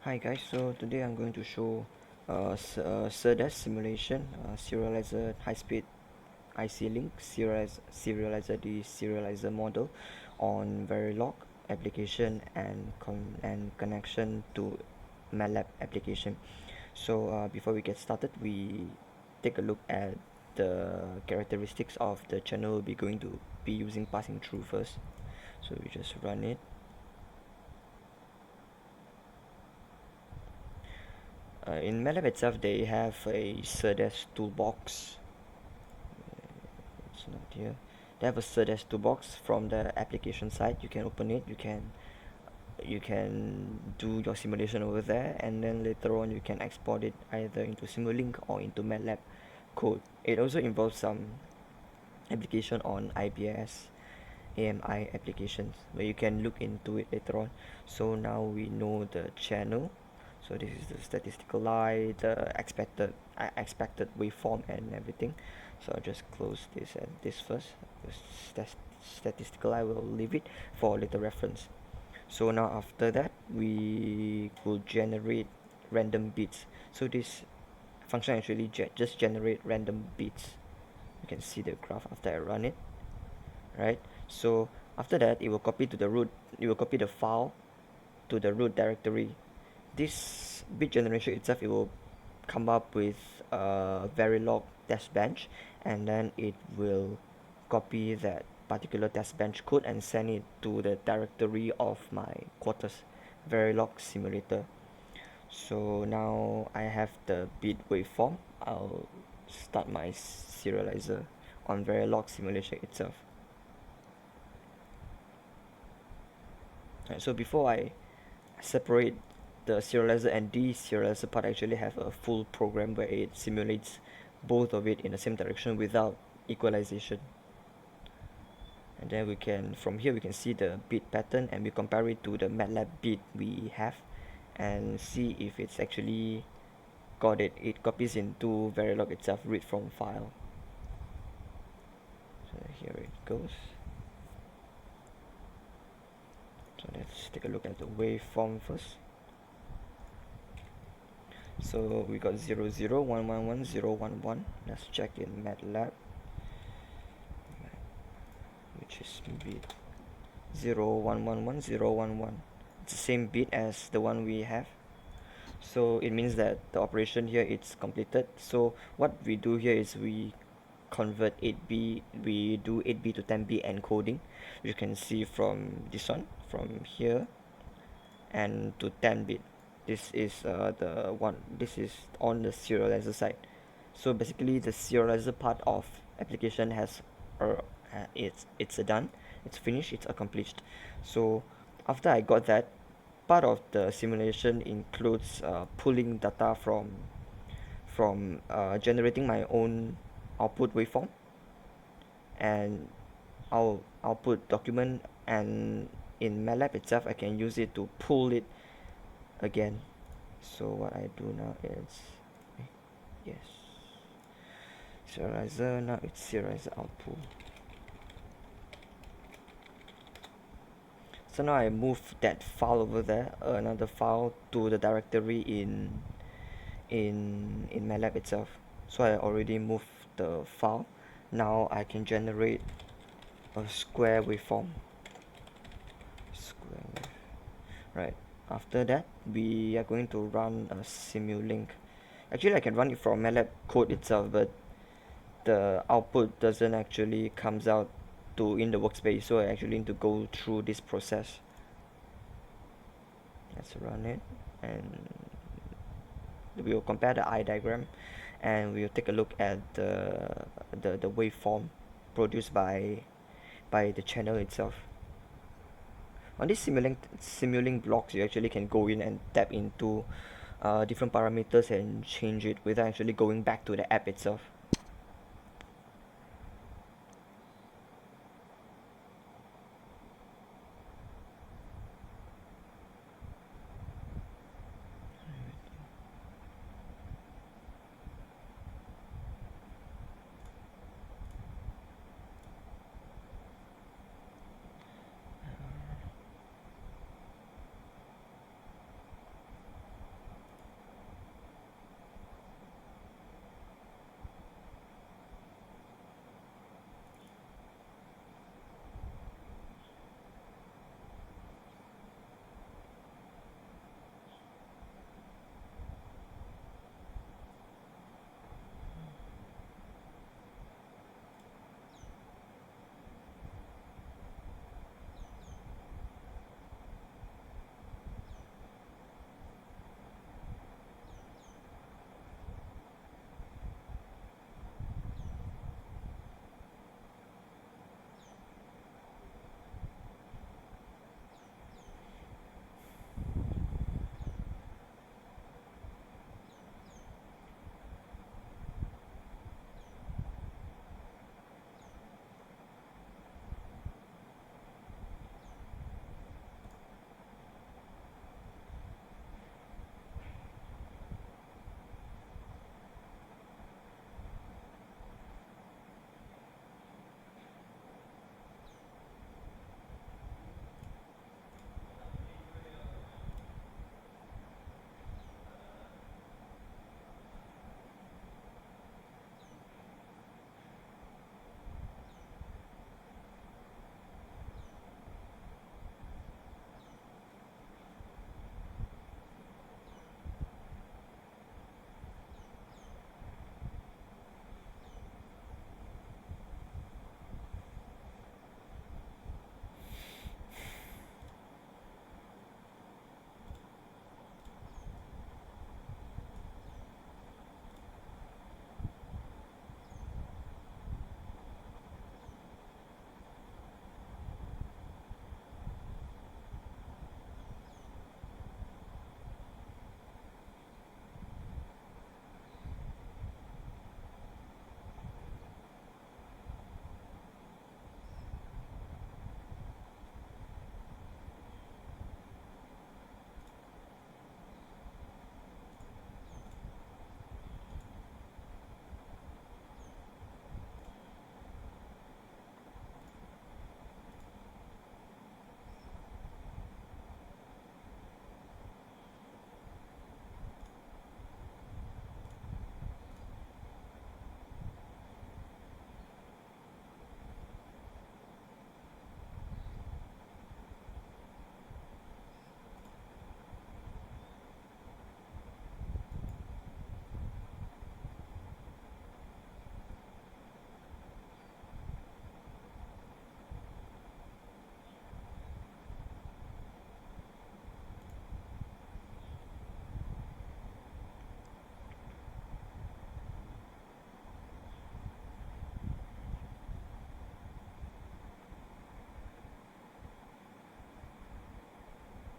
Hi guys, so today I'm going to show SerDes simulation, serializer high-speed IC Link Serializer-Deserializer model on Verilog application and connection to Matlab application. So before we get started, we take a look at the characteristics of the channel we'll be going to be using passing through first. So we just run it. In Matlab itself, they have a SerDes toolbox. It's not here. They have a SerDes toolbox from the application side. You can open it. You can do your simulation over there, and then later on you can export it either into Simulink or into Matlab code. It also involves some application on IBS, AMI applications where you can look into it later on. So now we know the channel. So this is the statistical line, the expected waveform and everything. So I'll just close this and this first. The statistical I will leave it for later reference. So now after that we will generate random bits. So this function actually just generate random bits. You can see the graph after I run it, right? So after that it will copy to the root. It will copy the file to the root directory. This bit generation itself, it will come up with a Verilog test bench, and then it will copy that particular test bench code and send it to the directory of my quarters Verilog simulator. So now I have the bit waveform. I'll start my serializer on Verilog simulation itself. Right, so before I separate the serializer and deserializer part, I actually have a full program where it simulates both of it in the same direction without equalization. And then we can, from here we can see the bit pattern, and we compare it to the Matlab bit we have and see if it's actually got it. It copies into Verilog itself, read from file. So here it goes. So let's take a look at the waveform first. So we got 0 0 1 1 1 0 1 1. Let's check in Matlab, which is bit 0 1 1 1 0 1 1. It's the same bit as the one we have. So it means that the operation here is completed. So what we do here is we convert 8B, we do 8B to 10B encoding. You can see from this one, from here and to 10 bit. This is the one, this is on the serializer side. So basically the serializer part of application has it's done, it's finished, it's accomplished. So after I got that, part of the simulation includes pulling data from generating my own output waveform, and I'll output document, and in Matlab itself I can use it to pull it again. So what I do now is yes, serializer, now it's serializer output. So now I move that file over there, another file, to the directory in Matlab itself. So I already moved the file. Now I can generate a square waveform. Right. After that, we are going to run a Simulink. Actually, I can run it from Matlab code itself, but the output doesn't actually comes out to in the workspace, so I actually need to go through this process. Let's run it, and we will compare the eye diagram, and we will take a look at the waveform produced by the channel itself. On this Simulink blocks, you actually can go in and tap into different parameters and change it without actually going back to the app itself.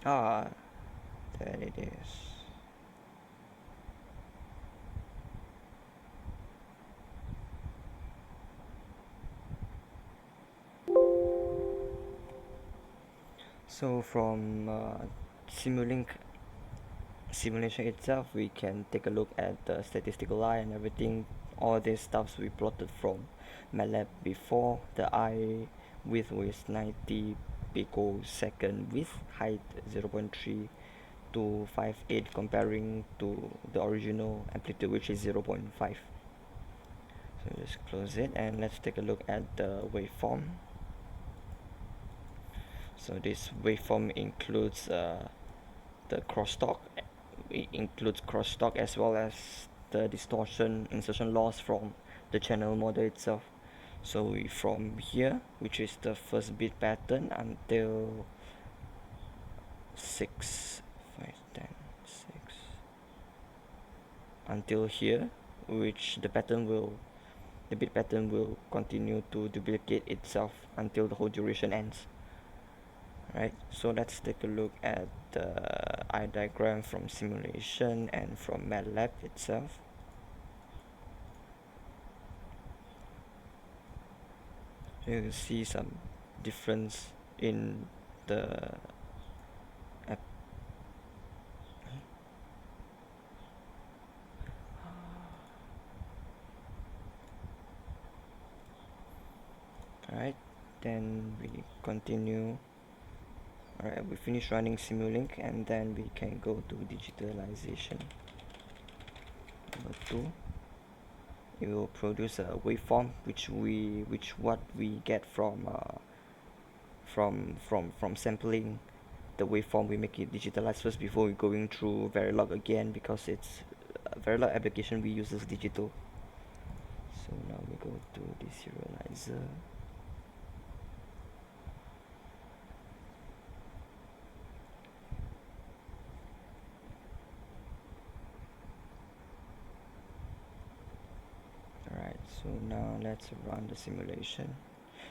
Ah, there it is. So from Simulink simulation itself, we can take a look at the statistical line and everything. All these stuffs we plotted from Matlab before. The eye width was 90 picosecond with height 0.3 to 58 comparing to the original amplitude, which is 0.5. So just close it and let's take a look at the waveform. So this waveform includes the crosstalk. It includes crosstalk as well as the distortion insertion loss from the channel model itself. So from here, which is the first bit pattern, until 6 5 10 6 until here, which the bit pattern will continue to duplicate itself until the whole duration ends. Right, so let's take a look at the eye diagram from simulation and from Matlab itself. You can see some difference in the app. Alright, then we continue. Alright, we finish running Simulink and then we can go to digitalization. Number 2. It will produce a waveform which what we get from sampling the waveform. We make it digitalized first before we going through Verilog again, because it's Verilog application we use as digital. So now we go to the serializer. Alright, so now let's run the simulation.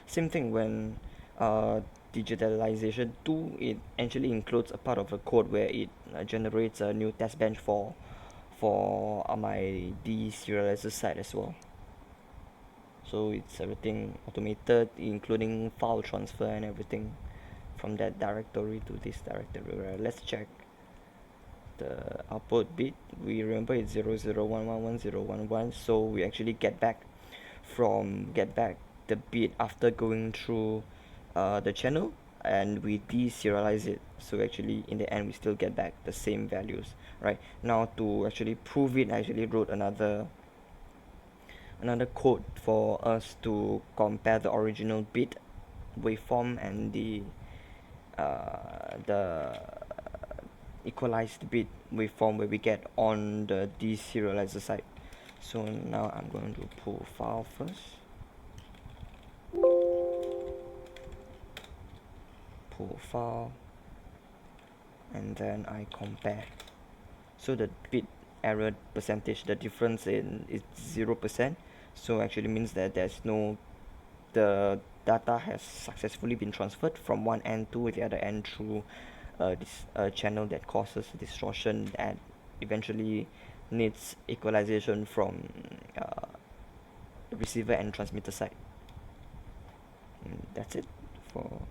Same thing when digitalization 2, it actually includes a part of a code where it generates a new test bench for my deserializer side as well. So it's everything automated, including file transfer and everything from that directory to this directory. Let's check the output bit. We remember it's 00111011, so we actually get back the bit after going through the channel, and we deserialize it. So actually in the end we still get back the same values. Right, now to actually prove it, I actually wrote another code for us to compare the original bit waveform and the equalized bit waveform where we get on the deserializer side. So now I'm going to pull file first. Pull file, and then I compare. So the bit error percentage, the difference in is 0%. So actually means that the data has successfully been transferred from one end to the other end through this channel that causes distortion and eventually needs equalization from the receiver and transmitter side. That's it for